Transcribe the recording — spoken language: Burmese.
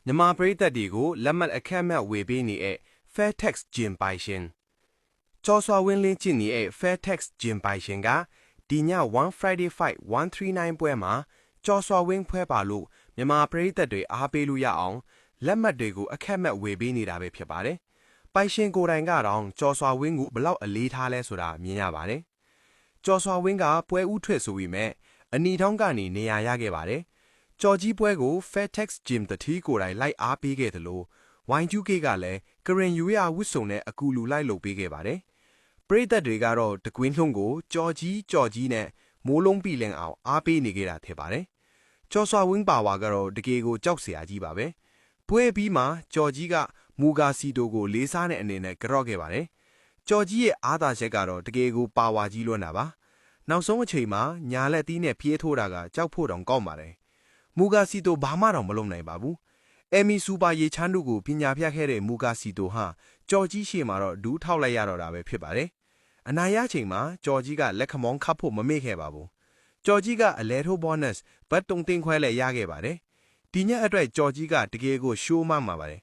မြန်မာပရိသတ်တွေကိုလက်မှတ်အခက်အမဲ့ဝေပေးနေတဲ့ Fairtex Gym ပိုင်ရှင်ကျော်စွာဝင်းလင်းကျင့်နေတဲ့ Fairtex Gym ပိုင်ရှင်ကဒီည One Friday Fight 139ပွဲမှာကျော်စွာဝင်းဖွဲပါလို့မြန်မာပရိသတ်တွေအားပေးလို့ရအောင်လက်မှတ်တွေကိုအခက်အမဲ့ဝေပေးနေတာပဲဖြစ်ပါတယ်။ပိုင်ရှင်ကိုယ်တိုင်ကတော့ကျော်စွာဝင်းကိုဘလောက်အလေးထားလဲဆိုတာမြင်ရပါတယ်။ကျော်စွာဝင်းကပွဲဥထွက်ဆိုပြီးမဲ့အနီထောင်းကနေနေရာရခဲ့ပါတယ်။ကျော်ကြီးပွဲကို Fairtex Gym တတိကိုယ်တိုင်လိုက်အားပေးခဲ့တယ်လို့ Y2K ကလည်းကရင်ယူရဝစ်စုံနဲ့အကူလူလိုက်လုပ်ပေးခဲ့ပါတယ်။ပရိသတ်တွေကတော့တကွင်းလုံးကိုကြော်ကြီးနဲ့မိုးလုံးပြီလင်အောင်အားပေးနေခဲ့တာထင်ပါတယ်။ကျော်စွာဝင်းပါဝါကတော့တကယ်ကိုကြောက်စရာကြီးပါပဲ။ပွဲပြီးမှကြော်ကြီးကမူဂါစီတိုကိုလေးစားတဲ့အနေနဲ့ကြော့ခဲ့ပါတယ်။ကြော်ကြီးရဲ့အားသာချက်ကတော့တကယ်ကိုပါဝါကြီးလွန်းတာပါ။နောက်ဆုံးအချိန်မှာညာလက်သီးနဲ့ပြေးထိုးတာကကြောက်ဖို့တောင်ကောက်ပါတယ်။မူဂါစီတိုဘာမှတော့မလုပ်နိုင်ပါဘူး။အမီစူပါရေချမ်းတို့ကိုပညာပြခဲ့တဲ့မူဂါစီတိုဟာကြော်ကြီးရှေ့မှာတော့ဒူးထောက်လိုက်ရတော့တာပဲဖြစ်ပါတယ်။အနာရချိန်မှာကြော်ကြီးကလက်ခမောင်းခတ်ဖို့မမေ့ခဲ့ပါဘူး။ကြော်ကြီးကအလဲထိုးဘောနက်ဘတ်တုံတင်ခွဲလဲရခဲ့ပါတယ်။ဒီညအတွက်ကြော်ကြီးကတကယ်ကိုရှိုးမှမှာပါတယ်